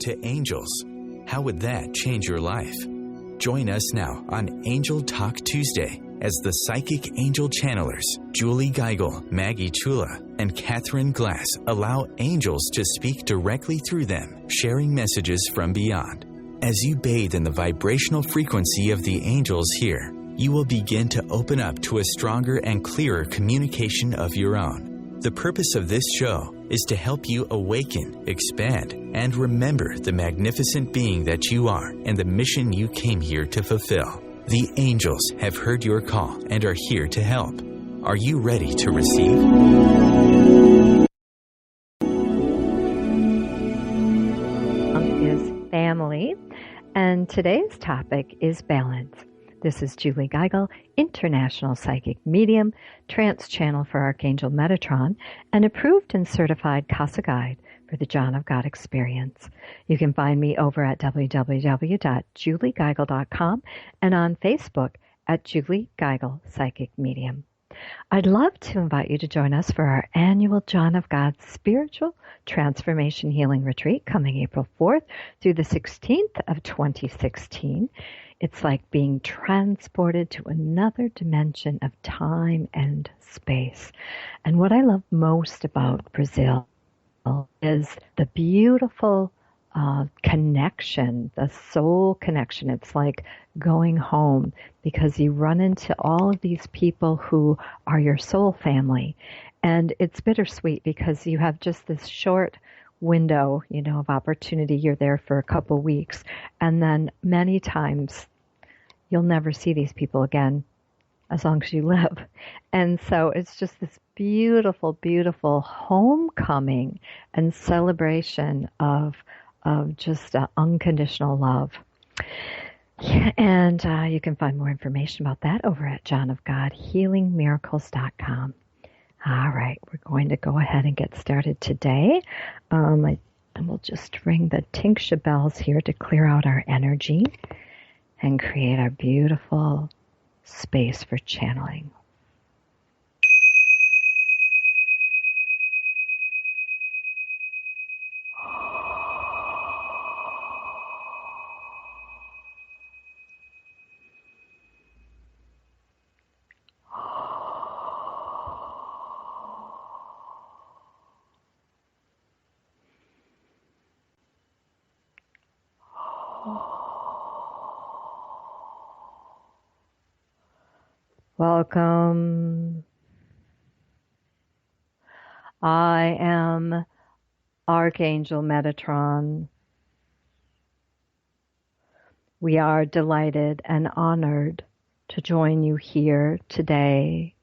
to angels. How would that change your life? Join us now on Angel Talk Tuesday as the psychic angel channelers Julie Geigel, Maggie Chula, and Catherine Glass allow angels to speak directly through them, sharing messages from beyond. As you bathe in the vibrational frequency of the angels here, you will begin to open up to a stronger and clearer communication of your own. The purpose of this show is to help you awaken, expand, and remember the magnificent being that you are and the mission you came here to fulfill. The angels have heard your call and are here to help. Are you ready to receive? Is family, and today's topic is balance. This is Julie Geigel, international psychic medium, trance channel for Archangel Metatron, and approved and certified Casa Guide for the John of God experience. You can find me over at www.juliegeigel.com and on Facebook at Julie Geigel Psychic Medium. I'd love to invite you to join us for our annual John of God Spiritual Transformation Healing Retreat coming April 4th through the 16th of 2016. It's like being transported to another dimension of time and space. And what I love most about Brazil is the beautiful connection, the soul connection. It's like going home because you run into all of these people who are your soul family. And it's bittersweet because you have just this short window, of opportunity. You're there for a couple weeks. And then many times you'll never see these people again as long as you live. And so it's just this beautiful, beautiful homecoming and celebration of just unconditional love. And you can find more information about that over at johnofgodhealingmiracles.com. All right, we're going to go ahead and get started today. And we'll just ring the tingsha bells here to clear out our energy and create our beautiful space for channeling. Welcome. I am Archangel Metatron. We are delighted and honored to join you here today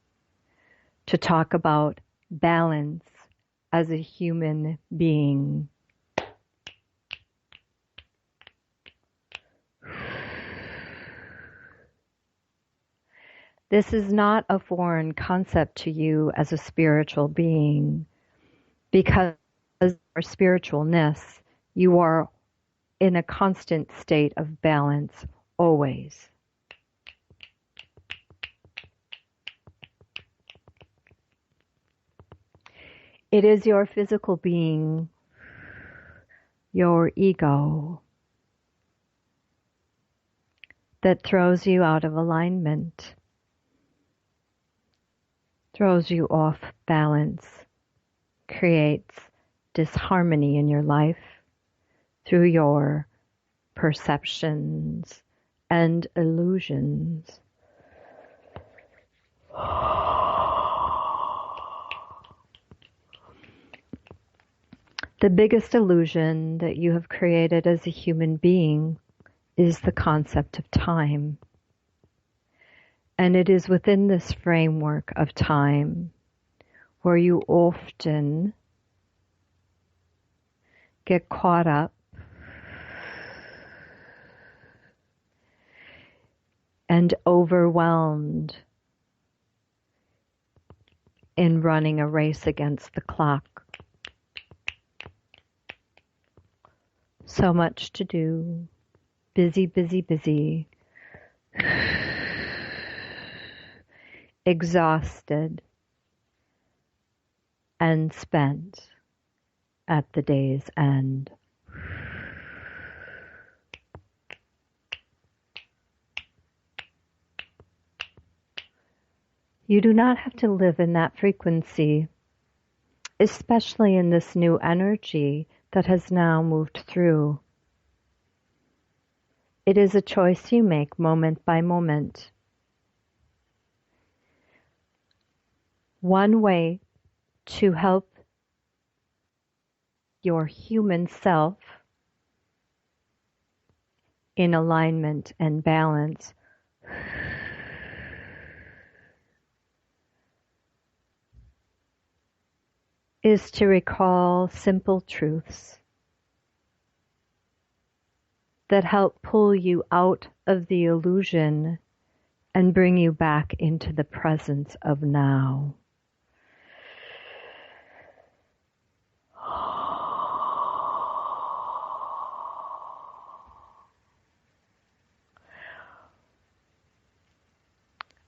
to talk about balance as a human being. This is not a foreign concept to you as a spiritual being, because as your spiritualness, you are in a constant state of balance always. It is your physical being, your ego, that throws you out of alignment, throws you off balance, creates disharmony in your life through your perceptions and illusions. The biggest illusion that you have created as a human being is the concept of time. And it is within this framework of time where you often get caught up and overwhelmed in running a race against the clock. So much to do. Busy, busy, busy. Exhausted and spent at the day's end. You do not have to live in that frequency, especially in this new energy that has now moved through. It is a choice you make moment by moment. One way to help your human self in alignment and balance is to recall simple truths that help pull you out of the illusion and bring you back into the presence of now.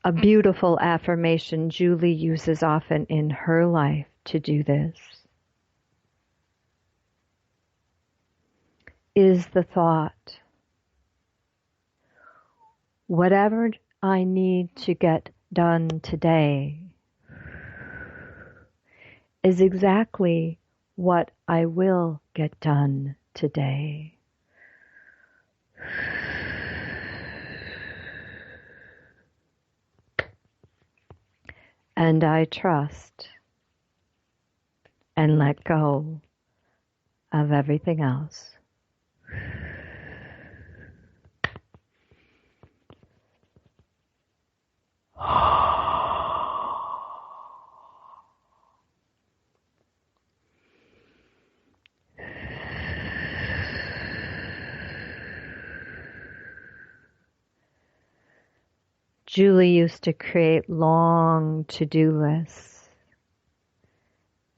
A beautiful affirmation Julie uses often in her life to do this is the thought, whatever I need to get done today is exactly what I will get done today. And I trust and let go of everything else. Julie used to create long to-do lists,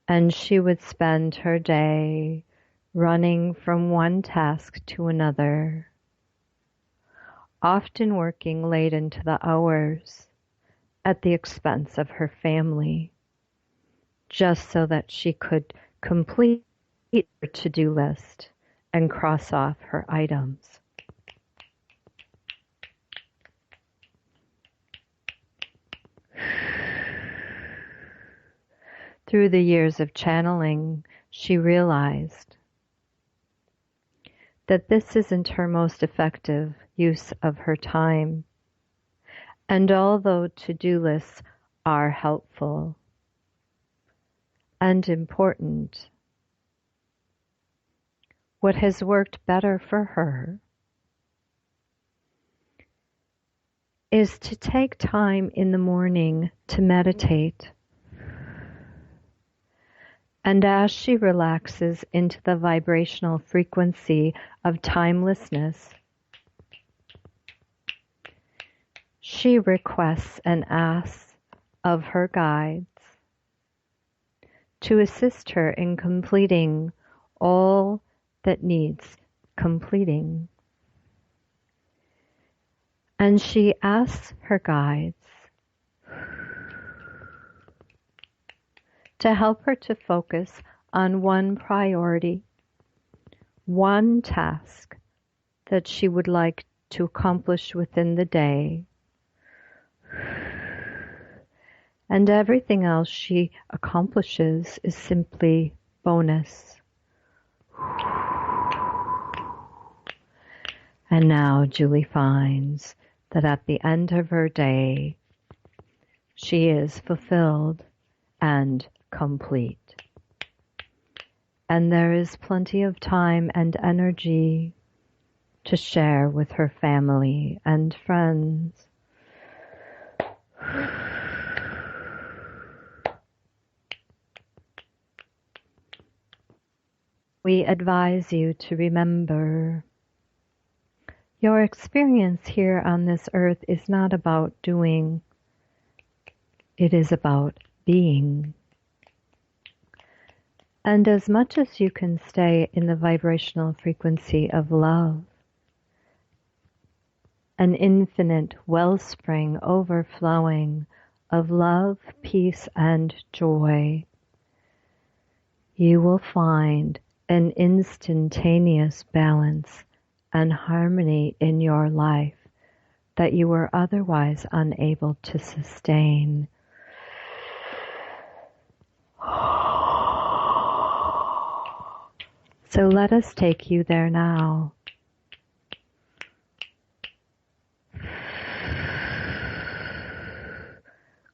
and she would spend her day running from one task to another, often working late into the hours at the expense of her family, just so that she could complete her to-do list and cross off her items. Through the years of channeling, she realized that this isn't her most effective use of her time. And although to-do lists are helpful and important, what has worked better for her is to take time in the morning to meditate. And as she relaxes into the vibrational frequency of timelessness, she requests and asks of her guides to assist her in completing all that needs completing. And she asks her guides to help her to focus on one priority, one task that she would like to accomplish within the day, and everything else she accomplishes is simply bonus. And now Julie finds that at the end of her day, she is fulfilled and complete. And there is plenty of time and energy to share with her family and friends. We advise you to remember your experience here on this earth is not about doing, it is about being. And as much as you can stay in the vibrational frequency of love, an infinite wellspring overflowing of love, peace, and joy, you will find an instantaneous balance and harmony in your life that you were otherwise unable to sustain So let us take you there now.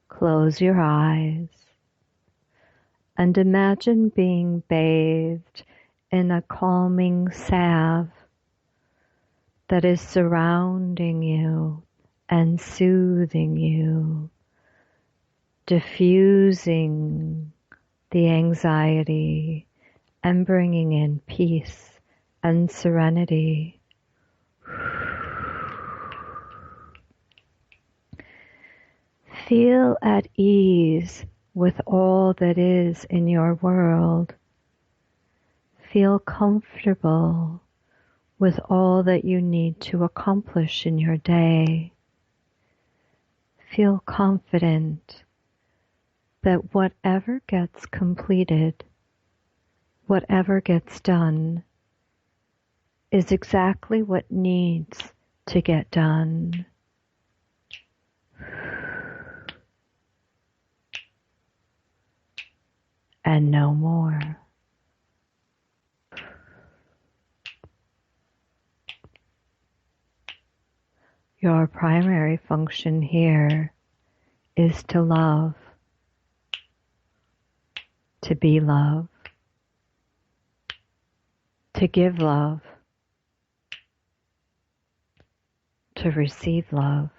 Close your eyes and imagine being bathed in a calming salve that is surrounding you and soothing you, diffusing the anxiety and bringing in peace and serenity. Feel at ease with all that is in your world. Feel comfortable with all that you need to accomplish in your day. Feel confident that whatever gets completed, whatever gets done, is exactly what needs to get done. And no more. Your primary function here is to love, to be love, to give love, to receive love.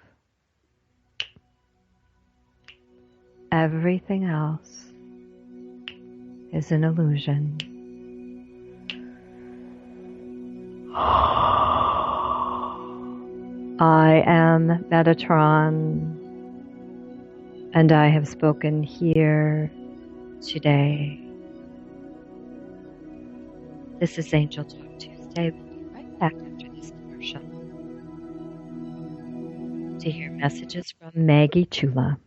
Everything else is an illusion. I am Metatron, and I have spoken here today. This is Angel Talk Tuesday. We'll be right back after this commercial to hear messages from Maggie Chula.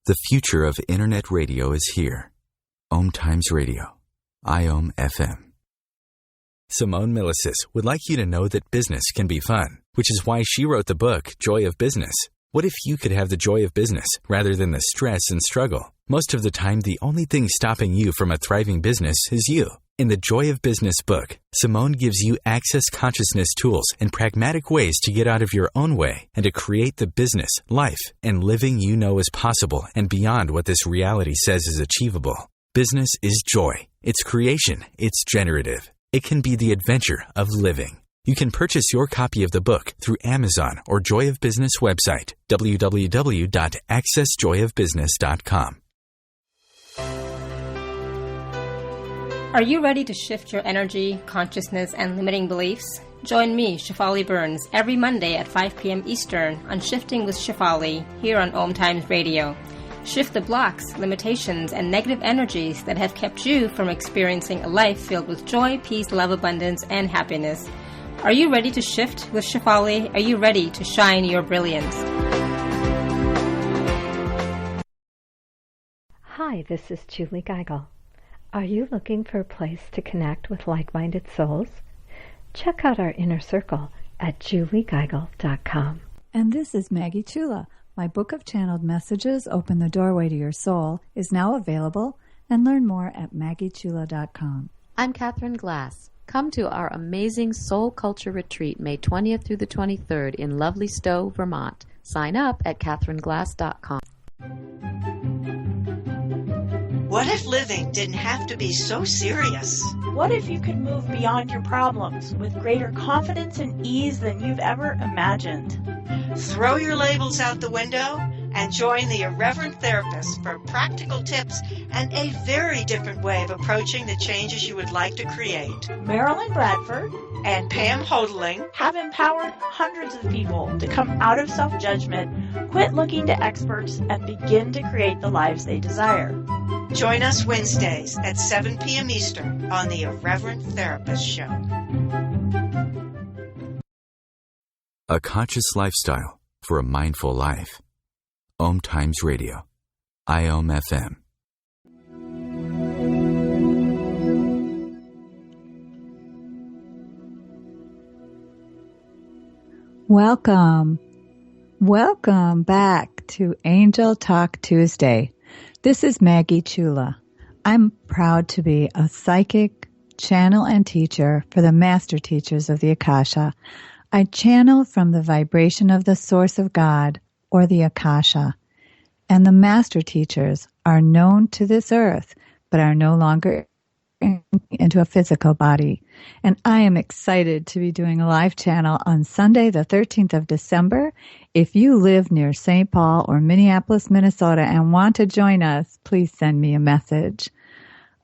The future of Internet radio is here. OMTimes Radio. IOM FM. Simone Milasas would like you to know that business can be fun, which is why she wrote the book, Joy of Business. What if you could have the joy of business rather than the stress and struggle? Most of the time, the only thing stopping you from a thriving business is you. In the Joy of Business book, Simone gives you access consciousness tools and pragmatic ways to get out of your own way and to create the business, life, and living you know is possible and beyond what this reality says is achievable. Business is joy. It's creation. It's generative. It can be the adventure of living. You can purchase your copy of the book through Amazon or Joy of Business website, www.accessjoyofbusiness.com. Are you ready to shift your energy, consciousness, and limiting beliefs? Join me, Shefali Burns, every Monday at 5 p.m. Eastern on Shifting with Shefali here on OMTimes Radio. Shift the blocks, limitations, and negative energies that have kept you from experiencing a life filled with joy, peace, love, abundance, and happiness. Are you ready to shift with Shefali? Are you ready to shine your brilliance? Hi, this is Julie Geigel. Are you looking for a place to connect with like-minded souls? Check out our inner circle at juliegeigel.com. And this is Maggie Chula. My book of channeled messages, Open the Doorway to Your Soul, is now available, and learn more at maggiechula.com. I'm Catherine Glass. Come to our amazing Soul Culture Retreat May 20th through the 23rd in lovely Stowe, Vermont. Sign up at catherineglass.com. What if living didn't have to be so serious? What if you could move beyond your problems with greater confidence and ease than you've ever imagined? Throw your labels out the window and join the Irreverent Therapist for practical tips and a very different way of approaching the changes you would like to create. Marilyn Bradford and Pam Hodling have empowered hundreds of people to come out of self-judgment, quit looking to experts, and begin to create the lives they desire. Join us Wednesdays at 7 p.m. Eastern on the Irreverent Therapist Show. A conscious lifestyle for a mindful life. OMTimes Radio. IOM FM. Welcome. Welcome back to Angel Talk Tuesday. This is Maggie Chula. I'm proud to be a psychic, channel, and teacher for the master teachers of the Akasha. I channel from the vibration of the source of God, or the Akasha. And the master teachers are known to this earth, but are no longer into a physical body. And I am excited to be doing a live channel on Sunday, the 13th of December. If you live near St. Paul or Minneapolis, Minnesota, and want to join us, please send me a message.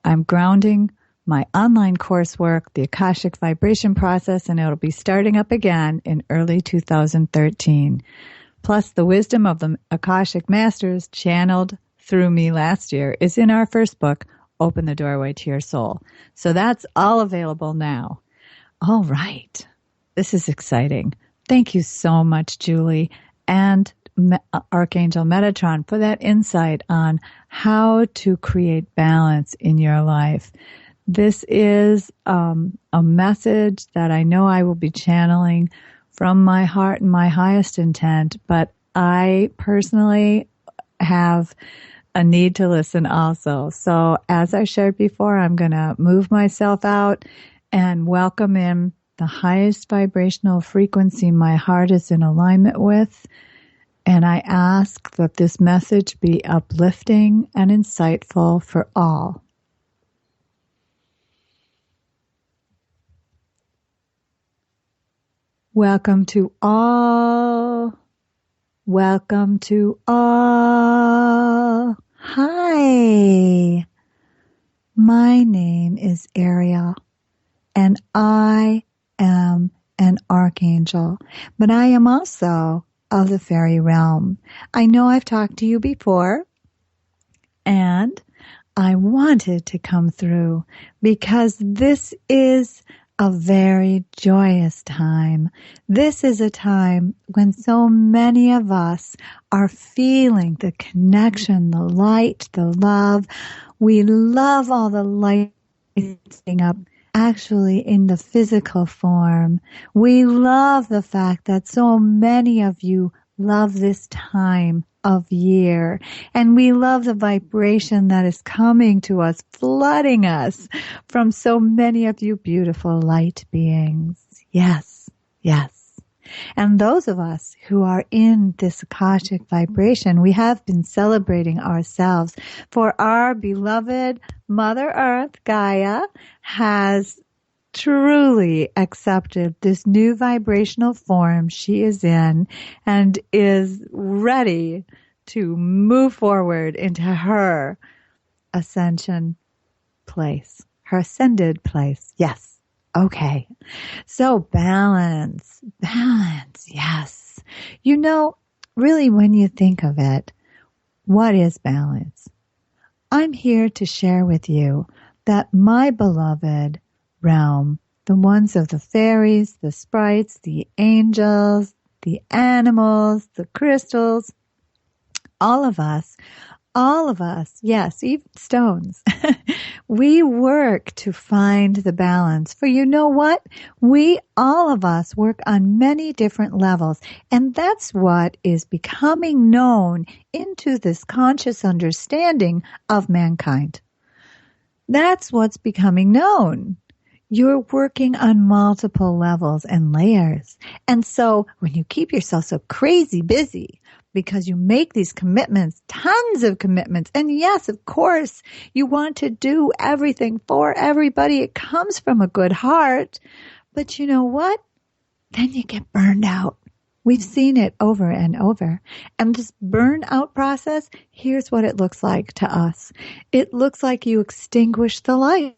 I'm grounding my online coursework, the Akashic Vibration Process, and it'll be starting up again in early 2013. Plus, the wisdom of the Akashic Masters channeled through me last year is in our first book, Open the Doorway to Your Soul. So that's all available now. All right. This is exciting. Thank you so much, Julie, and Archangel Metatron, for that insight on how to create balance in your life. This is a message that I know I will be channeling from my heart and my highest intent, but I personally have a need to listen also. So as I shared before, I'm going to move myself out and welcome in the highest vibrational frequency my heart is in alignment with. And I ask that this message be uplifting and insightful for all. Welcome to all. Welcome to all. Hi. My name is Ariel, and I am an archangel, but I am also of the fairy realm. I know I've talked to you before, and I wanted to come through because this is a very joyous time. This is a time when so many of us are feeling the connection, the light, the love. We love all the light up actually in the physical form. We love the fact that so many of you love this time of year. And we love the vibration that is coming to us, flooding us from so many of you beautiful light beings. Yes, yes. And those of us who are in this Akashic vibration, we have been celebrating ourselves, for our beloved Mother Earth, Gaia, has truly accepted this new vibrational form she is in and is ready to move forward into her ascension place, her ascended place. Yes. Okay. So balance, yes. You know, really when you think of it, what is balance? I'm here to share with you that my beloved realm, the ones of the fairies, the sprites, the angels, the animals, the crystals, all of us, yes, even stones, we work to find the balance. For you know what? All of us work on many different levels, and that's what is becoming known into this conscious understanding of mankind. That's what's becoming known. You're working on multiple levels and layers. And so when you keep yourself so crazy busy because you make these commitments, tons of commitments, and yes, of course, you want to do everything for everybody. It comes from a good heart. But you know what? Then you get burned out. We've seen it over and over. And this burnout process, here's what it looks like to us. It looks like you extinguish the light.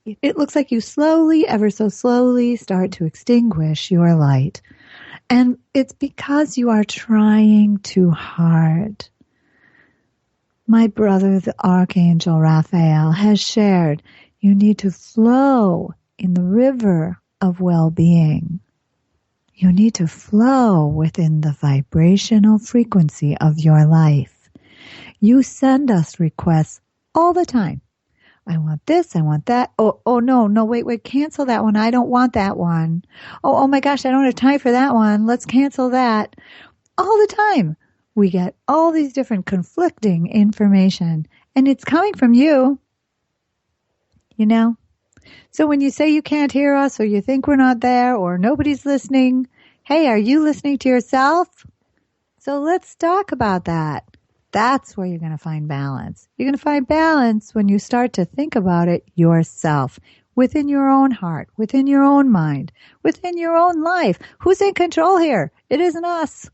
It looks like you slowly, ever so slowly, start to extinguish your light. And it's because you are trying too hard. My brother, the Archangel Raphael, has shared you need to flow in the river of well-being. You need to flow within the vibrational frequency of your life. You send us requests all the time. I want this, I want that. Oh, no, wait, cancel that one. I don't want that one. Oh my gosh, I don't have time for that one. Let's cancel that. All the time. We get all these different conflicting information, and it's coming from you. you know? So when you say you can't hear us or you think we're not there or nobody's listening, hey, are you listening to yourself? So let's talk about that. That's where you're going to find balance. You're going to find balance when you start to think about it yourself, within your own heart, within your own mind, within your own life. Who's in control here? It isn't us.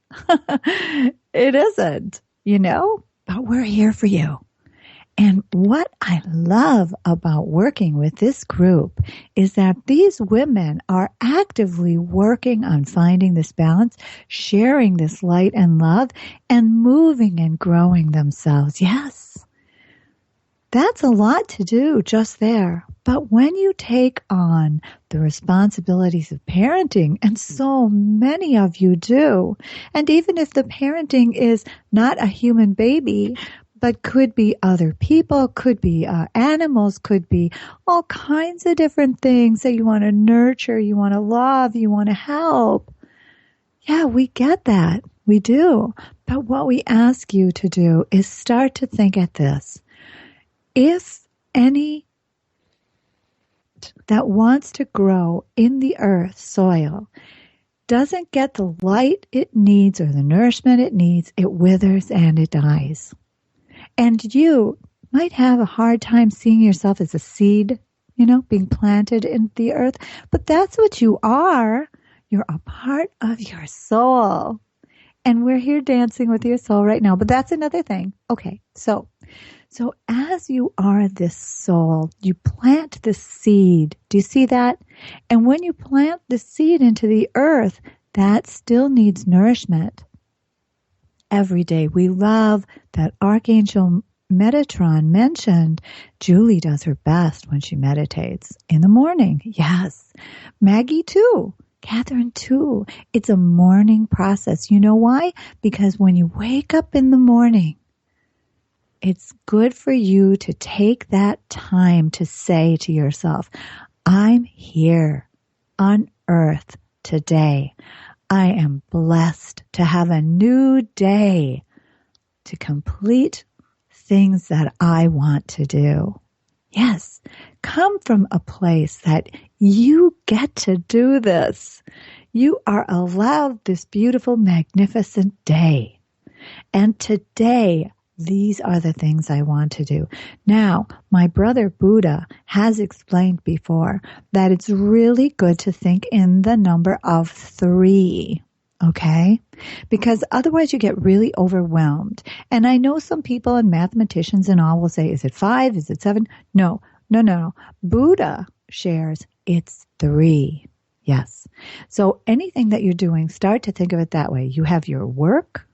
It isn't, you know, but we're here for you. And what I love about working with this group is that these women are actively working on finding this balance, sharing this light and love, and moving and growing themselves. Yes, that's a lot to do just there. But when you take on the responsibilities of parenting, and so many of you do, and even if the parenting is not a human baby, but could be other people, could be animals, could be all kinds of different things that you want to nurture, you want to love, you want to help. Yeah, we get that. We do. But what we ask you to do is start to think at this. If any that wants to grow in the earth, soil, doesn't get the light it needs or the nourishment it needs, it withers and it dies. And you might have a hard time seeing yourself as a seed, you know, being planted in the earth. But that's what you are. You're a part of your soul. And we're here dancing with your soul right now. But that's another thing. Okay, so as you are this soul, you plant the seed. Do you see that? And when you plant the seed into the earth, that still needs nourishment. Every day. We love that Archangel Metatron mentioned Julie does her best when she meditates in the morning. Yes. Maggie too. Catherine too. It's a morning process. You know why? Because when you wake up in the morning, it's good for you to take that time to say to yourself, I'm here on earth today. I am blessed to have a new day to complete things that I want to do. Yes, come from a place that you get to do this. You are allowed this beautiful, magnificent day. And today, these are the things I want to do. Now, my brother Buddha has explained before that it's really good to think in the number of 3, okay? Because otherwise you get really overwhelmed. And I know some people and mathematicians and all will say, is it 5? Is it 7? No. Buddha shares it's 3. Yes. So anything that you're doing, start to think of it that way. You have your work,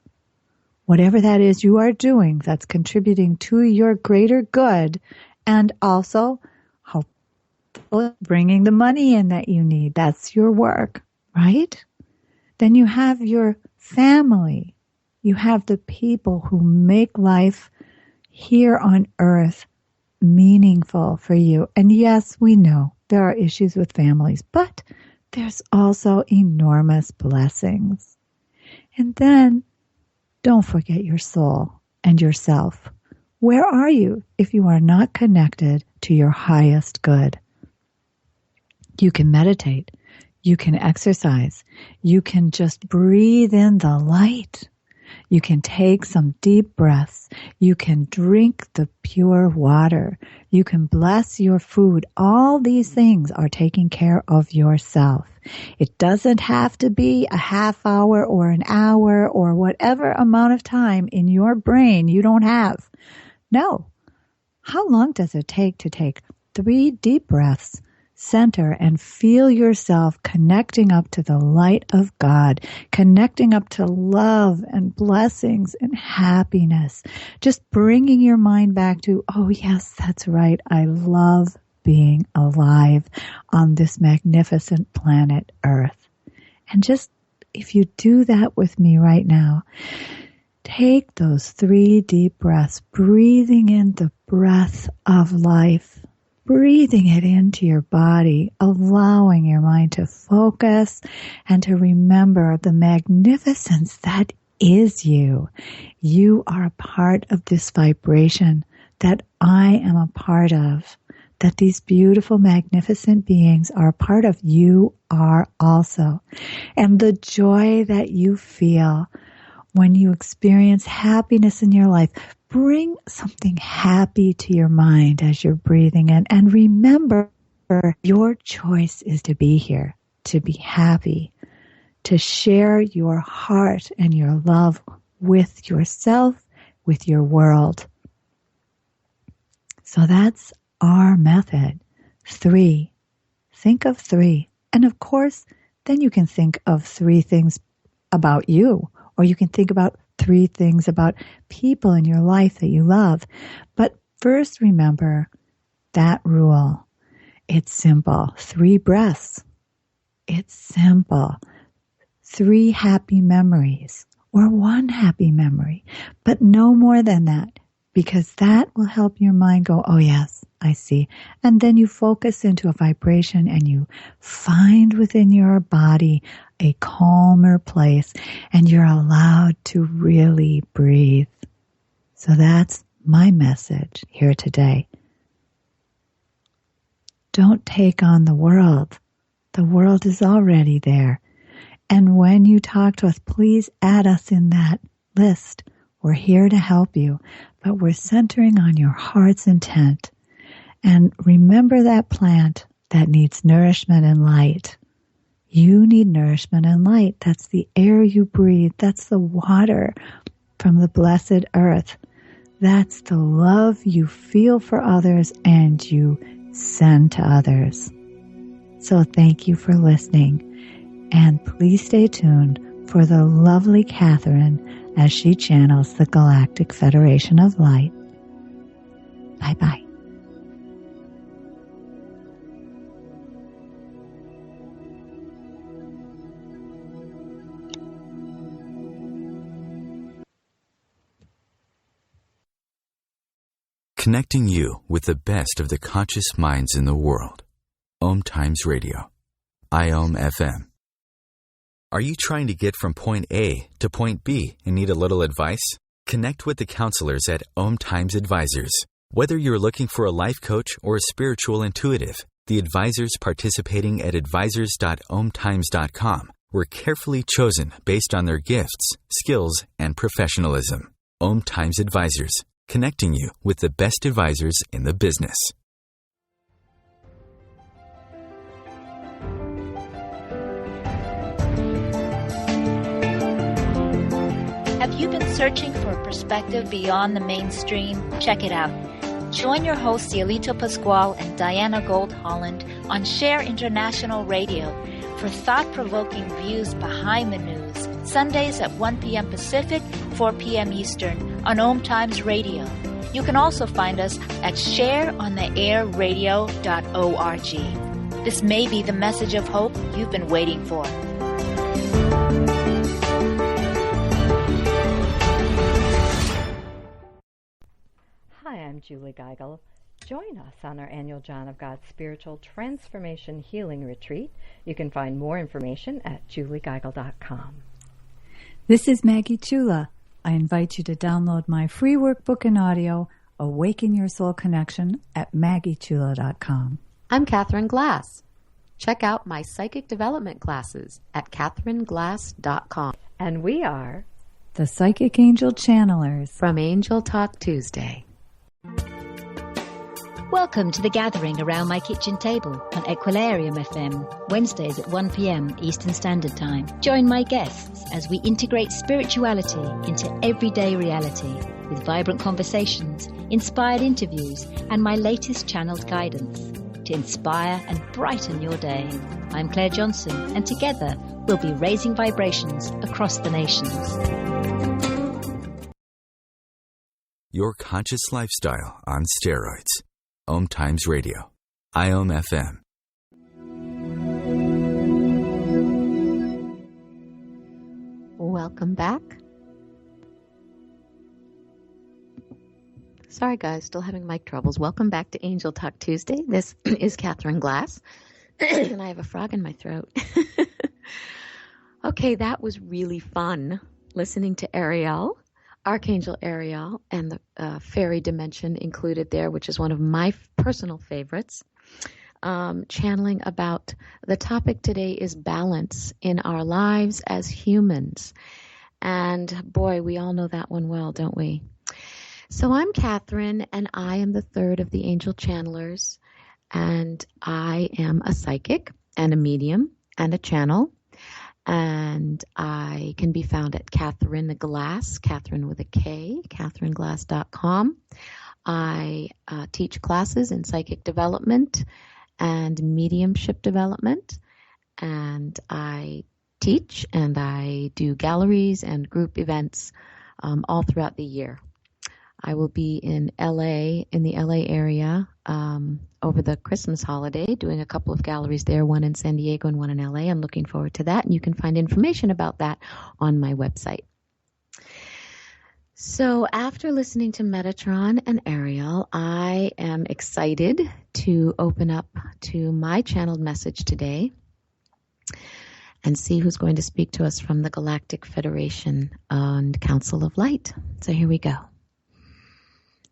whatever that is you are doing that's contributing to your greater good, and also hopefully bringing the money in that you need. That's your work, right? Then you have your family. You have the people who make life here on earth meaningful for you. And yes, we know there are issues with families, but there's also enormous blessings. And then don't forget your soul and yourself. Where are you if you are not connected to your highest good? You can meditate. You can exercise. You can just breathe in the light. You can take some deep breaths. You can drink the pure water. You can bless your food. All these things are taking care of yourself. It doesn't have to be a half hour or an hour or whatever amount of time in your brain you don't have. No. How long does it take to take 3 deep breaths, center, and feel yourself connecting up to the light of God, connecting up to love and blessings and happiness, just bringing your mind back to, oh yes, that's right, I love being alive on this magnificent planet Earth. And just, if you do that with me right now, take those 3 deep breaths, breathing in the breath of life, breathing it into your body, allowing your mind to focus and to remember the magnificence that is you. You are a part of this vibration that I am a part of. that these beautiful, magnificent beings are a part of you are also. And the joy that you feel when you experience happiness in your life, bring something happy to your mind as you're breathing in. And remember, your choice is to be here, to be happy, to share your heart and your love with yourself, with your world. So that's our method. 3. Think of 3. And of course, then you can think of 3 things about you, or you can think about 3 things about people in your life that you love. But first remember that rule. It's simple. 3 breaths. It's simple. 3 happy memories, or 1 happy memory, but no more than that, because that will help your mind go, oh yes, I see. And then you focus into a vibration and you find within your body a calmer place, and you're allowed to really breathe. So that's my message here today. Don't take on the world. The world is already there. And when you talk to us, please add us in that list. We're here to help you, but we're centering on your heart's intent. And remember that plant that needs nourishment and light. You need nourishment and light. That's the air you breathe. That's the water from the blessed earth. That's the love you feel for others and you send to others. So thank you for listening. And please stay tuned for the lovely Catherine as she channels the Galactic Federation of Light. Bye-bye. Connecting you with the best of the conscious minds in the world. OMTimes Radio. IOM FM. Are you trying to get from point A to point B and need a little advice? Connect with the counselors at OMTimes Advisors. Whether you're looking for a life coach or a spiritual intuitive, the advisors participating at advisors.omtimes.com were carefully chosen based on their gifts, skills, and professionalism. OMTimes Advisors, connecting you with the best advisors in the business. Have you been searching for a perspective beyond the mainstream? Check it out. Join your hosts Cielito Pascual and Diana Gold Holland on Share International Radio for thought-provoking views behind the news. Sundays at 1 p.m. Pacific, 4 p.m. Eastern on OMTimes Radio. You can also find us at shareontheairradio.org. This may be the message of hope you've been waiting for. Hi, I'm Julie Geigel. Join us on our annual John of God Spiritual Transformation Healing Retreat. You can find more information at juliegeigel.com. This is Maggie Chula. I invite you to download my free workbook and audio, Awaken Your Soul Connection, at maggiechula.com. I'm Catherine Glass. Check out my psychic development classes at catherineglass.com. And we are the Psychic Angel Channelers from Angel Talk Tuesday. Welcome to the gathering around my kitchen table on Equilarium FM, Wednesdays at 1 p.m. Eastern Standard Time. Join my guests as we integrate spirituality into everyday reality with vibrant conversations, inspired interviews, and my latest channeled guidance to inspire and brighten your day. I'm Claire Johnson, and together we'll be raising vibrations across the nations. Your conscious lifestyle on steroids. OMTimes Radio. IOM FM. Welcome back. Sorry guys, still having mic troubles. Welcome back to Angel Talk Tuesday. This is Catherine Glass. And I have a frog in my throat. Okay, that was really fun listening to Ariel. Archangel Ariel and the fairy dimension included there, which is one of my personal favorites. Channeling about the topic today is balance in our lives as humans. And boy, we all know that one well, don't we? So I'm Catherine, and I am the third of the angel channelers, and I am a psychic and a medium and a channel. And I can be found at Catherine Glass, Catherine with a K, catherineglass.com. I teach classes in psychic development and mediumship development. And I teach and I do galleries and group events all throughout the year. I will be in LA, in the LA area, over the Christmas holiday, doing a couple of galleries there, one in San Diego and one in LA. I'm looking forward to that, and you can find information about that on my website. So after listening to Metatron and Ariel, I am excited to open up to my channeled message today and see who's going to speak to us from the Galactic Federation and Council of Light. So here we go.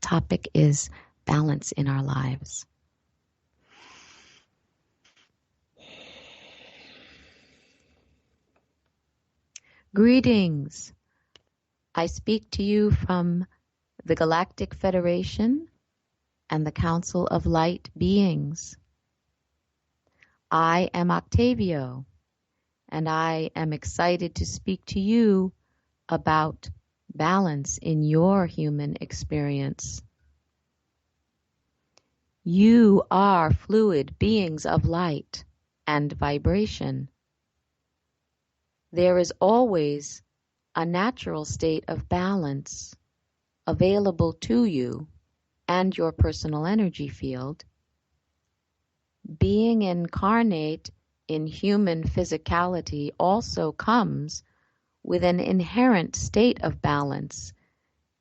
Topic is balance in our lives. Greetings. I speak to you from the Galactic Federation and the Council of Light Beings. I am Octavio, and I am excited to speak to you about balance in your human experience. You are fluid beings of light and vibration. There is always a natural state of balance available to you and your personal energy field. Being incarnate in human physicality also comes with an inherent state of balance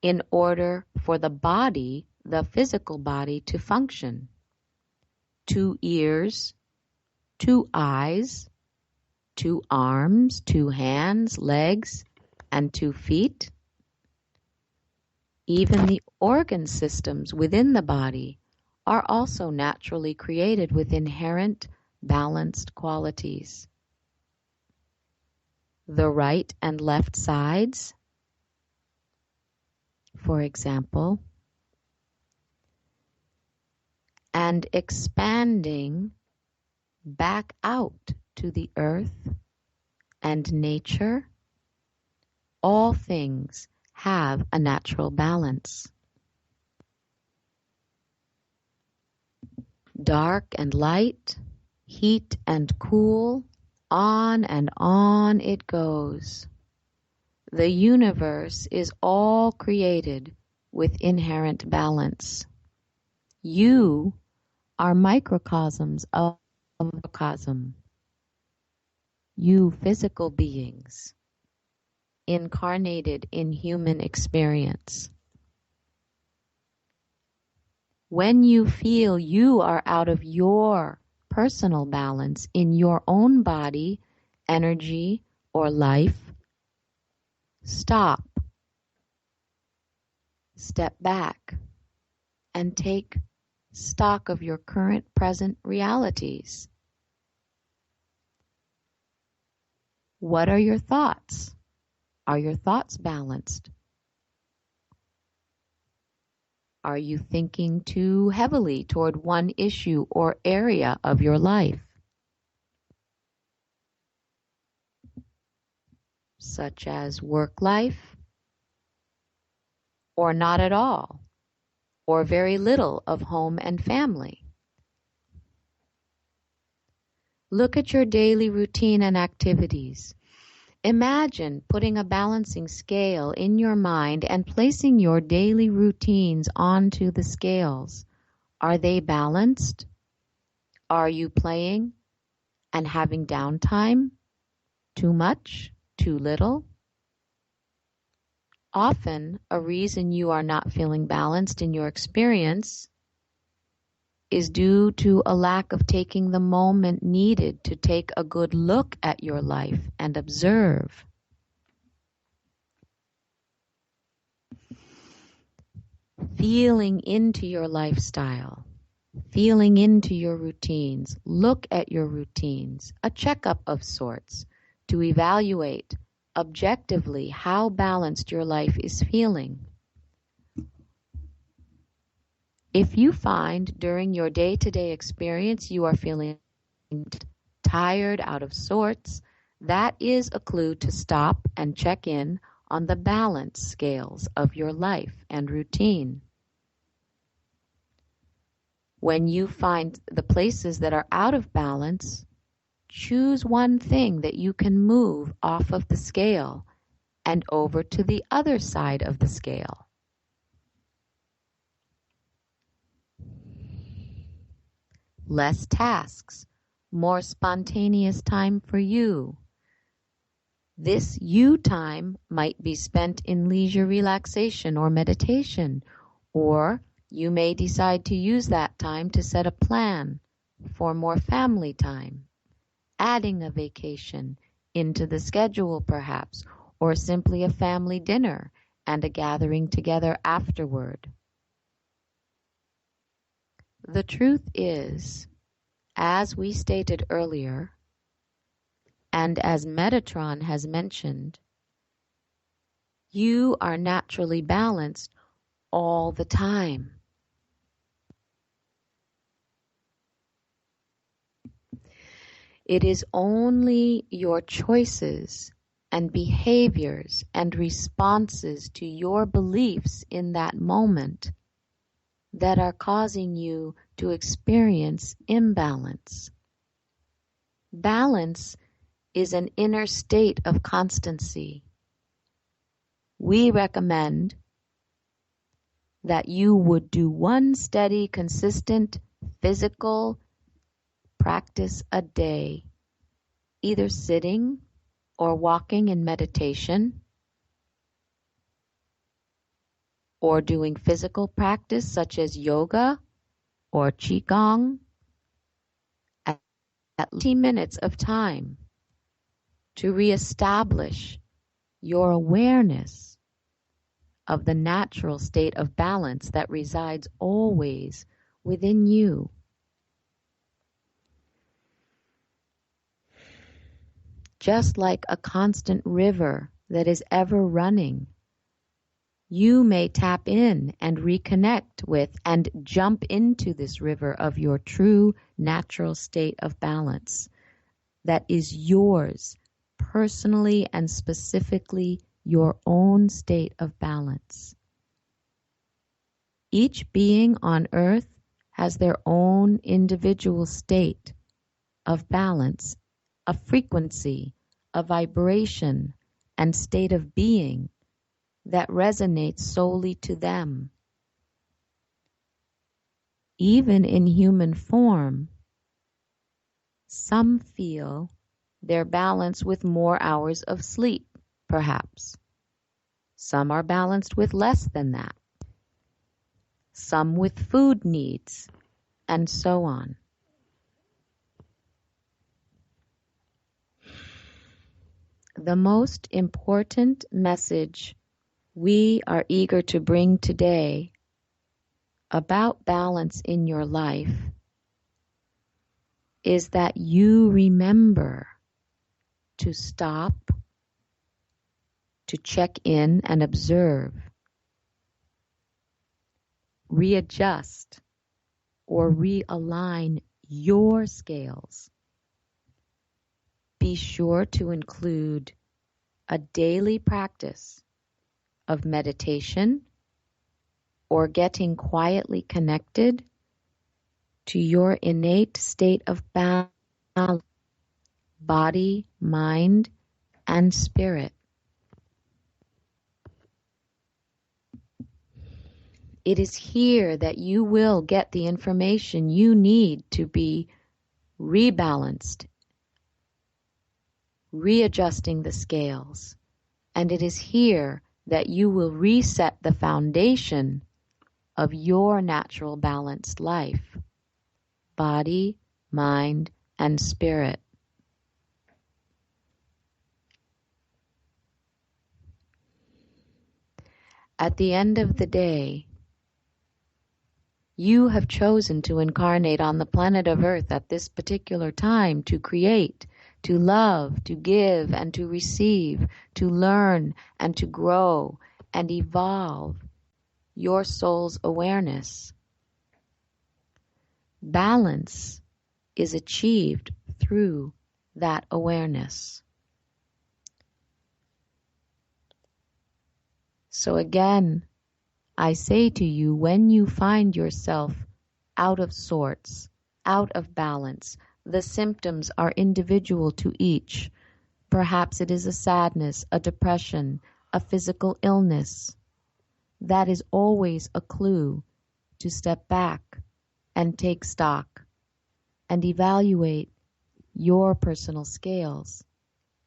in order for the body, the physical body, to function. 2 ears, 2 eyes, 2 arms, 2 hands, legs, and 2 feet. Even the organ systems within the body are also naturally created with inherent balanced qualities. The right and left sides, for example, and expanding back out to the earth and nature, all things have a natural balance. Dark and light, heat and cool, on and on it goes. The universe is all created with inherent balance. You are microcosms of a microcosm. You physical beings, incarnated in human experience. When you feel you are out of your personal balance in your own body, energy, or life, stop, step back, and take stock of your current present realities. What are your thoughts? Are your thoughts balanced? Are you thinking too heavily toward one issue or area of your life? Such as work life, or not at all, or very little of home and family. Look at your daily routine and activities. Imagine putting a balancing scale in your mind and placing your daily routines onto the scales. Are they balanced? Are you playing and having downtime? Too much? Too little? Often, a reason you are not feeling balanced in your experience is due to a lack of taking the moment needed to take a good look at your life and observe. feeling into your lifestyle, feeling into your routines. Look at your routines, a checkup of sorts, to evaluate objectively how balanced your life is feeling. If you find during your day-to-day experience you are feeling tired, out of sorts, that is a clue to stop and check in on the balance scales of your life and routine. When you find the places that are out of balance, choose one thing that you can move off of the scale and over to the other side of the scale. Less tasks, more spontaneous time for you. This you time might be spent in leisure relaxation or meditation, or you may decide to use that time to set a plan for more family time, adding a vacation into the schedule perhaps, or simply a family dinner and a gathering together afterward. The truth is, as we stated earlier, and as Metatron has mentioned, you are naturally balanced all the time. It is only your choices and behaviors and responses to your beliefs in that moment that are causing you to experience imbalance. Balance is an inner state of constancy. We recommend that you would do one steady, consistent physical practice a day, either sitting or walking in meditation, or doing physical practice such as yoga or qigong, at 20 minutes of time to reestablish your awareness of the natural state of balance that resides always within you. Just like a constant river that is ever running, you may tap in and reconnect with and jump into this river of your true natural state of balance that is yours, personally and specifically your own state of balance. Each being on earth has their own individual state of balance, a frequency, a vibration, and state of being that resonates solely to them. Even in human form, some feel their balance with more hours of sleep, perhaps. Some are balanced with less than that. Some with food needs, and so on. The most important message we are eager to bring today about balance in your life is that you remember to stop, to check in and observe, readjust, or realign your scales. Be sure to include a daily practice of meditation or getting quietly connected to your innate state of balance, body, mind, and spirit. It is here that you will get the information you need to be rebalanced, readjusting the scales. And it is here that you will reset the foundation of your natural balanced life, body, mind, and spirit. At the end of the day, You have chosen to incarnate on the planet of Earth at this particular time to create, to love, to give, and to receive, to learn, and to grow, and evolve your soul's awareness. Balance is achieved through that awareness. So again, I say to you, when you find yourself out of sorts, out of balance, the symptoms are individual to each. Perhaps it is a sadness, a depression, a physical illness. That is always a clue to step back and take stock and evaluate your personal scales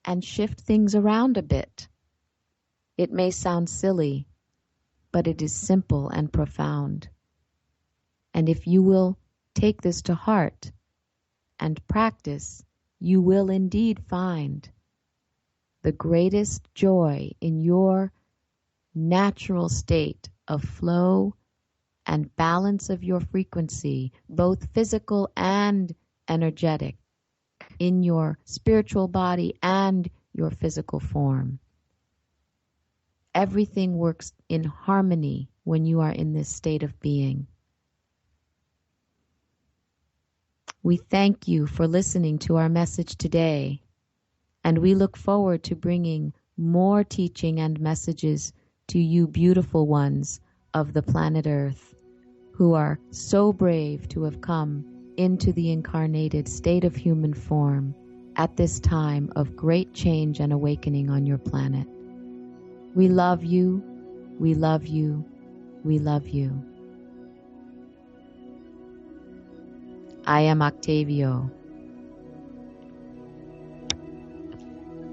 and shift things around a bit. It may sound silly, but it is simple and profound. And if you will take this to heart and practice, you will indeed find the greatest joy in your natural state of flow and balance of your frequency, both physical and energetic, in your spiritual body and your physical form. Everything works in harmony when you are in this state of being. We thank you for listening to our message today, and we look forward to bringing more teaching and messages to you beautiful ones of the planet Earth, who are so brave to have come into the incarnated state of human form at this time of great change and awakening on your planet. We love you, we love you, we love you. I am Octavio.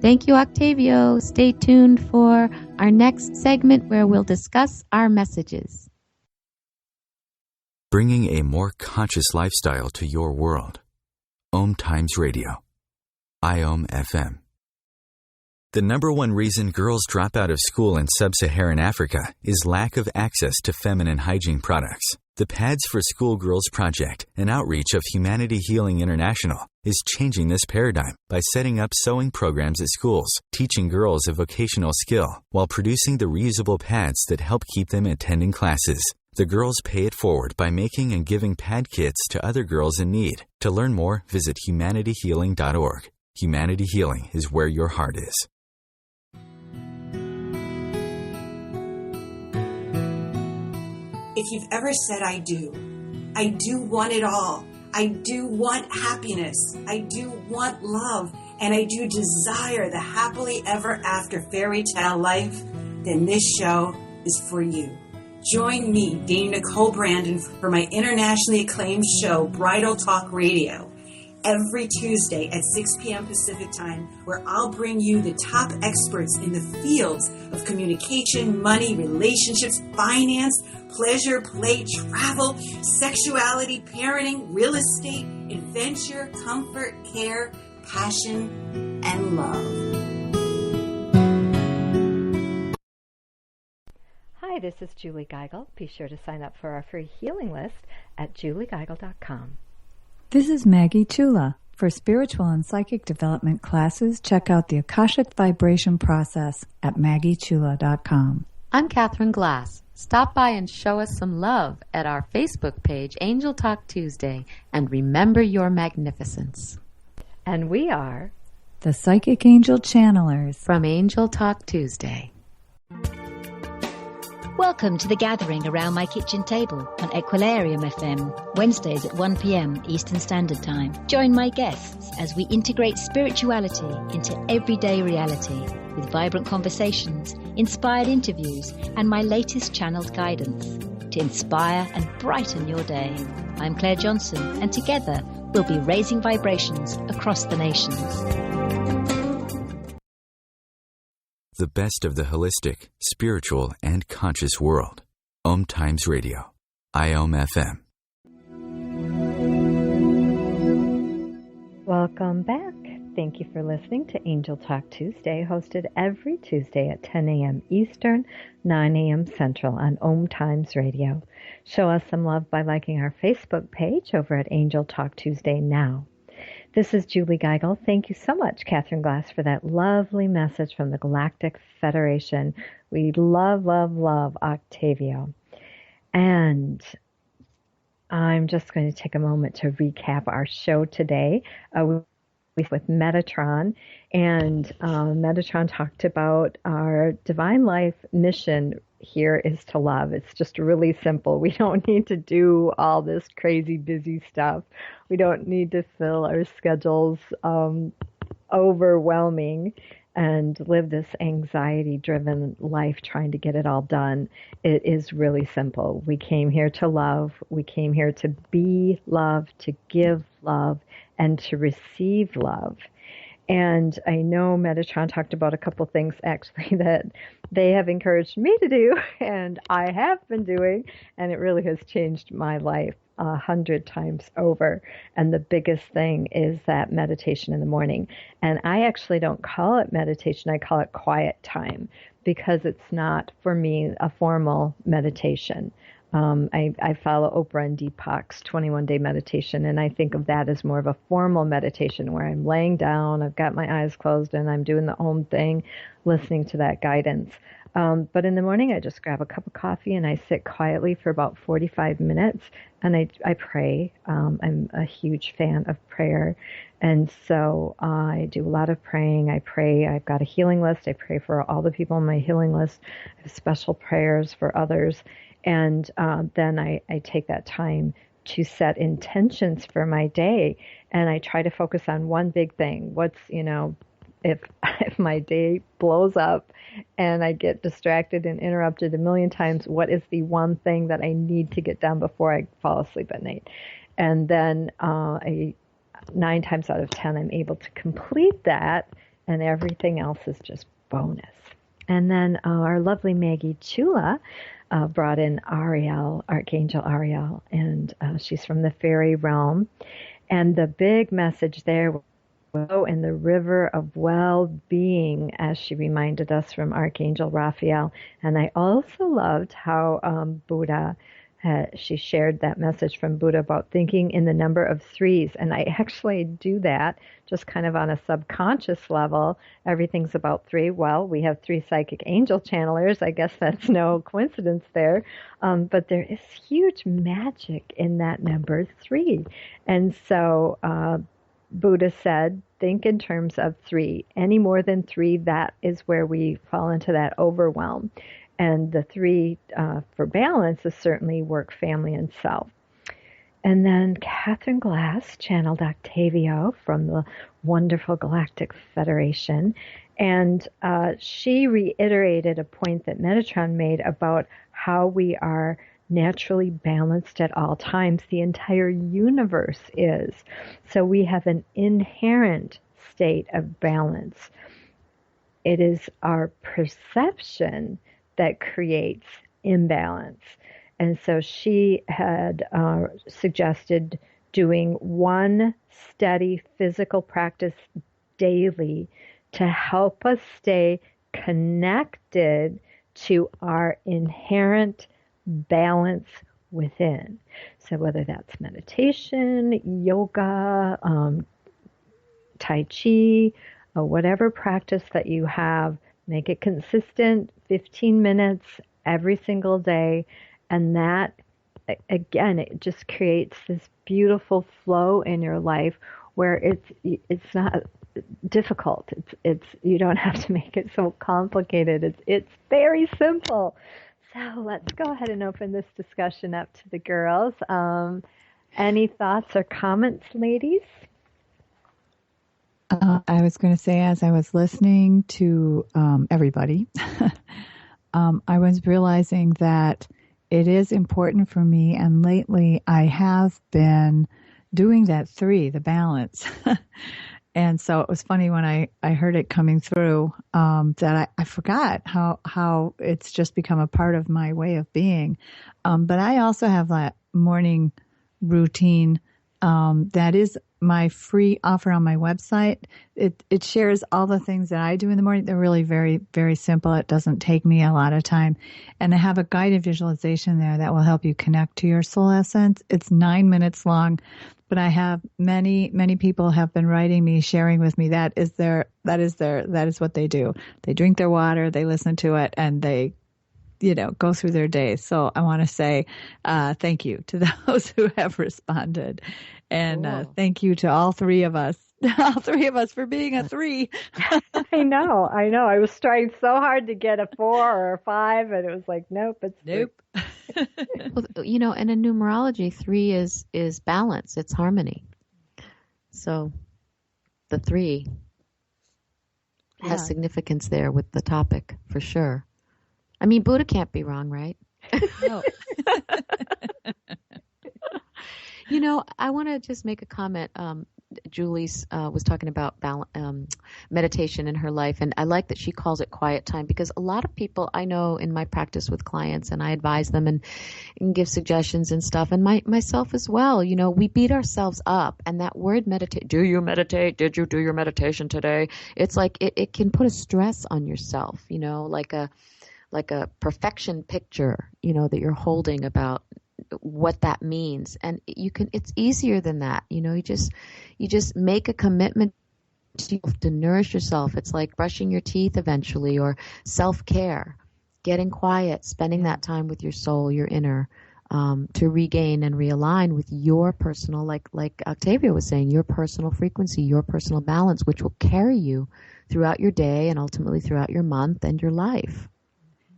Thank you, Octavio. Stay tuned for our next segment where we'll discuss our messages. Bringing a more conscious lifestyle to your world. OMTimes Radio. IOM FM. The number one reason girls drop out of school in sub-Saharan Africa is lack of access to feminine hygiene products. The Pads for Schoolgirls Project, an outreach of Humanity Healing International, is changing this paradigm by setting up sewing programs at schools, teaching girls a vocational skill, while producing the reusable pads that help keep them attending classes. The girls pay it forward by making and giving pad kits to other girls in need. To learn more, visit humanityhealing.org. Humanity Healing is where your heart is. If you've ever said, I do want it all. I do want happiness. I do want love. And I do desire the happily ever after fairy tale life, then this show is for you. Join me, Dana Nicole Brandon, for my internationally acclaimed show, Bridal Talk Radio, every Tuesday at 6 p.m. Pacific Time, where I'll bring you the top experts in the fields of communication, money, relationships, finance, pleasure, play, travel, sexuality, parenting, real estate, adventure, comfort, care, passion, and love. Hi, this is Julie Geigel. Be sure to sign up for our free healing list at juliegeigel.com. This is Maggie Chula. For spiritual and psychic development classes, check out the Akashic Vibration process at maggiechula.com. I'm Catherine Glass. Stop by and show us some love at our Facebook page, Angel Talk Tuesday, and remember your magnificence. And we are the Psychic Angel Channelers from Angel Talk Tuesday. Welcome to the gathering around my kitchen table on Equilarium FM, Wednesdays at 1 p.m. Eastern Standard Time. Join my guests as we integrate spirituality into everyday reality with vibrant conversations, inspired interviews, and my latest channeled guidance to inspire and brighten your day. I'm Claire Johnson, and together we'll be raising vibrations across the nations. The best of the holistic, spiritual, and conscious world. OMTimes Radio. IOM FM. Welcome back Thank you for listening to Angel Talk Tuesday, hosted every Tuesday at 10 a.m. Eastern, 9 a.m. Central on OMTimes Radio. Show us some love by liking our Facebook page over at Angel Talk Tuesday now. This is Julie Geigel. Thank you so much, Catherine Glass, for that lovely message from the Galactic Federation. We love, love, love Octavio. And I'm just going to take a moment to recap our show today. With Metatron, and Metatron talked about our divine life mission here is to love. It's just really simple. We don't need to do all this crazy busy stuff. We don't need to fill our schedules overwhelming and live this anxiety-driven life trying to get it all done. It is really simple. We came here to love. We came here to be love, to give love, and to receive love. And I know Metatron talked about a couple things actually that they have encouraged me to do and I have been doing, and it really has changed my life 100 times over. And the biggest thing is that meditation in the morning. And I actually don't call it meditation, I call it quiet time, because it's not, for me, a formal meditation. I follow Oprah and Deepak's 21-day meditation, and I think of that as more of a formal meditation where I'm laying down, I've got my eyes closed, and I'm doing the Om thing, listening to that guidance. But in the morning, I just grab a cup of coffee and I sit quietly for about 45 minutes, and I pray. I'm a huge fan of prayer, and so I do a lot of praying. I pray. I've got a healing list. I pray for all the people on my healing list. I have special prayers for others. And then I take that time to set intentions for my day, and I try to focus on one big thing. What's, if my day blows up and I get distracted and interrupted a million times, what is the one thing that I need to get done before I fall asleep at night? And then 9 times out of 10, I'm able to complete that, and everything else is just bonus. And then our lovely Maggie Chula brought in Ariel, Archangel Ariel, and she's from the fairy realm. And the big message there was go in the river of well-being, as she reminded us from Archangel Raphael. And I also loved how Buddha, she shared that message from Buddha about thinking in the number of threes. And I actually do that just kind of on a subconscious level. Everything's about three. Well, we have 3 psychic angel channelers. I guess that's no coincidence there. But there is huge magic in that number 3. And so Buddha said, think in terms of 3. Any more than 3, that is where we fall into that overwhelm. And the 3 for balance is certainly work, family, and self. And then Catherine Glass channeled Octavio from the wonderful Galactic Federation. And she reiterated a point that Metatron made about how we are naturally balanced at all times. The entire universe is. So we have an inherent state of balance. It is our perception that creates imbalance. And so she had suggested doing one steady physical practice daily to help us stay connected to our inherent balance within. So whether that's meditation, yoga, Tai Chi, or whatever practice that you have, make it consistent, 15 minutes every single day. And that, again, it just creates this beautiful flow in your life where it's not difficult. It's you don't have to make it so complicated. It's very simple. So let's go ahead and open this discussion up to the girls. Any thoughts or comments, ladies? I was going to say, as I was listening to everybody, I was realizing that it is important for me, and lately I have been doing that 3, the balance. And so it was funny when I heard it coming through that I forgot how it's just become a part of my way of being. But I also have that morning routine that is my free offer on my website. It shares all the things that I do in the morning. They're really very, very simple. It doesn't take me a lot of time. And I have a guided visualization there that will help you connect to your soul essence. It's 9 minutes long, but I have many people have been writing me, sharing with me that is what they do. They drink their water, they listen to it, and they go through their day. So I want to say thank you to those who have responded. And thank you to all three of us for being a 3. I know. I was trying so hard to get a 4 or a 5, and it was like, nope, it's nope. Well, and in numerology, 3 is balance. It's harmony. So the 3 has significance there with the topic for sure. I mean, Buddha can't be wrong, right? No. I want to just make a comment. Julie was talking about meditation in her life, and I like that she calls it quiet time, because a lot of people I know in my practice with clients, and I advise them and give suggestions and stuff, and myself as well. We beat ourselves up, and that word meditate. Do you meditate? Did you do your meditation today? It's like it can put a stress on yourself. Like a perfection picture, that you're holding about what that means. And it's easier than that. You just make a commitment to nourish yourself. It's like brushing your teeth eventually, or self-care, getting quiet, spending that time with your soul, your inner, to regain and realign with your personal, like Octavia was saying, your personal frequency, your personal balance, which will carry you throughout your day and ultimately throughout your month and your life.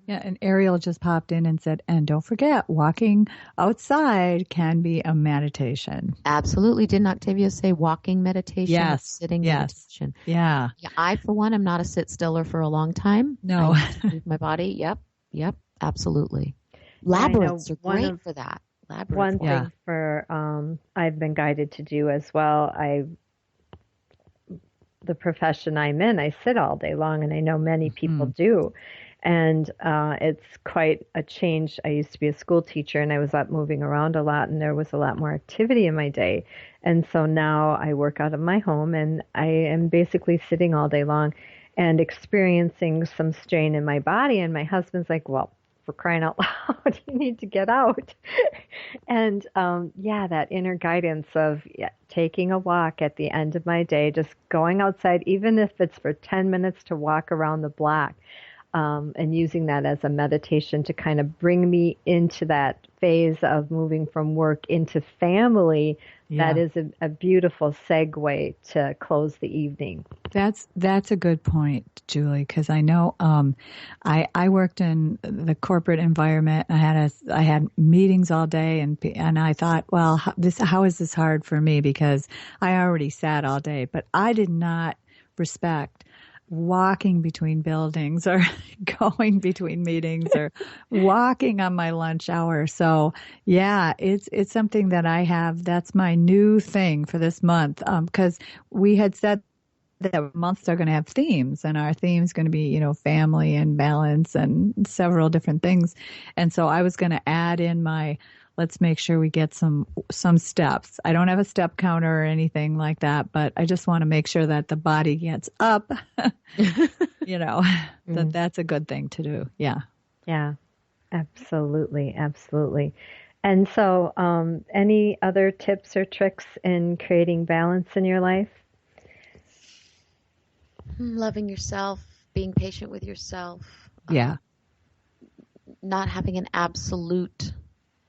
Yeah, and Ariel just popped in and said, and don't forget, walking outside can be a meditation. Absolutely. Didn't Octavia say walking meditation? Yes. Sitting meditation. Yeah. I, for one, am not a sit-stiller for a long time. No. I need to move my body. Yep. Absolutely. Labyrinths are great for that. One thing for I've been guided to do as well. The profession I'm in, I sit all day long, and I know many people do. And it's quite a change. I used to be a school teacher, and I was up moving around a lot, and there was a lot more activity in my day. And so now I work out of my home, and I am basically sitting all day long and experiencing some strain in my body. And my husband's like, well, for crying out loud, you need to get out. And that inner guidance of taking a walk at the end of my day, just going outside, even if it's for 10 minutes to walk around the block. And using that as a meditation to kind of bring me into that phase of moving from work into family. Yeah. That is a beautiful segue to close the evening. That's a good point, Julie, because I know I worked in the corporate environment. I had meetings all day, and I thought, well, how is this hard for me, because I already sat all day, but I did not respect walking between buildings or going between meetings or walking on my lunch hour. So yeah, it's something that I have. That's my new thing for this month. Cause we had said that months are going to have themes, and our theme is going to be, family and balance and several different things. And so I was going to add in let's make sure we get some steps. I don't have a step counter or anything like that, but I just want to make sure that the body gets up, that's a good thing to do. Yeah. Yeah, absolutely. Absolutely. And so, any other tips or tricks in creating balance in your life? Loving yourself, being patient with yourself. Yeah. Not having an absolute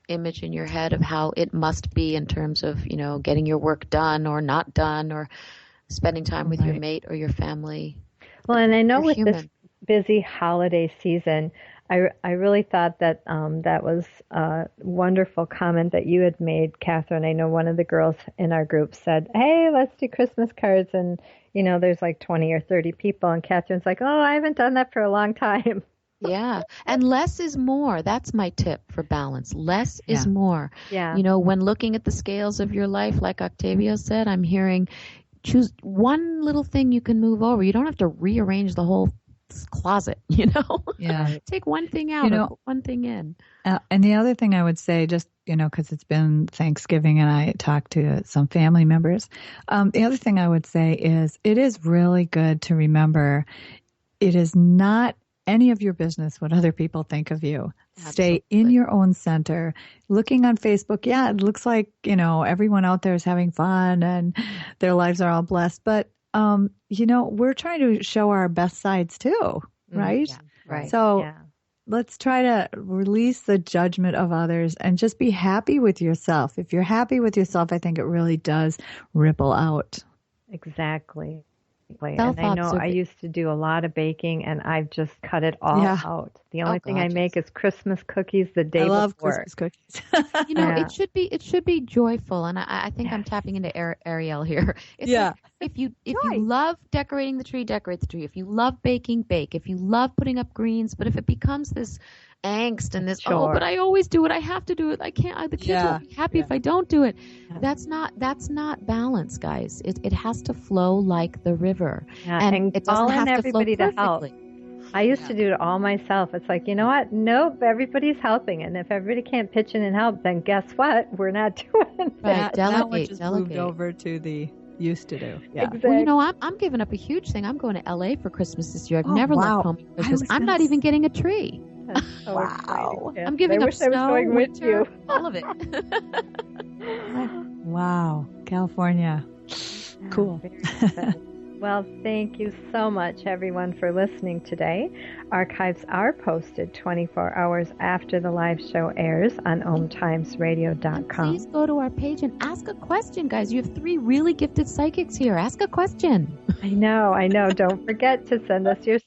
image in your head of how it must be in terms of, getting your work done or not done, or spending time with your mate or your family. Well, and I know with this busy holiday season, I really thought that that was a wonderful comment that you had made, Catherine. I know one of the girls in our group said, hey, let's do Christmas cards. And, there's like 20 or 30 people. And Catherine's like, oh, I haven't done that for a long time. Yeah. And less is more. That's my tip for balance. Less is more. Yeah. When looking at the scales of your life, like Octavia said, I'm hearing choose one little thing you can move over. You don't have to rearrange the whole closet, you know? Yeah. Take one thing out, or put one thing in. And the other thing I would say, just, because it's been Thanksgiving and I talked to some family members, the other thing I would say is it is really good to remember it is not any of your business what other people think of you. Absolutely. Stay in your own center. Looking on Facebook, yeah, it looks like, everyone out there is having fun and their lives are all blessed. But, we're trying to show our best sides too, right? Yeah, right. So let's try to release the judgment of others and just be happy with yourself. If you're happy with yourself, I think it really does ripple out. Exactly. And I know I used to do a lot of baking, and I've just cut it all out. The only thing I make is Christmas cookies the day before. I love Christmas cookies. It should be joyful, and I think I'm tapping into Ariel here. Like, if you love decorating the tree, decorate the tree. If you love baking, bake. If you love putting up greens, but if it becomes this angst and this, but I always do it, I have to do it, I can't, the kids won't be happy if I don't do it. That's not balance, guys. It has to flow like the river. And it doesn't have to flow perfectly. Help. I used to do it all myself. It's like, you know what? Nope, everybody's helping. And if everybody can't pitch in and help, then guess what? We're not doing that. Delegate. Moved over to the used to do. Yeah. Exactly. Well, I'm giving up a huge thing. I'm going to LA for Christmas this year. I've never left home for Christmas. I'm not even getting a tree. So wow. I'm giving up snow, winter, all of it. Wow. California. Cool. Well, thank you so much, everyone, for listening today. Archives are posted 24 hours after the live show airs on OMTimesRadio.com. Please go to our page and ask a question, guys. You have 3 really gifted psychics here. Ask a question. I know. Don't forget to send us your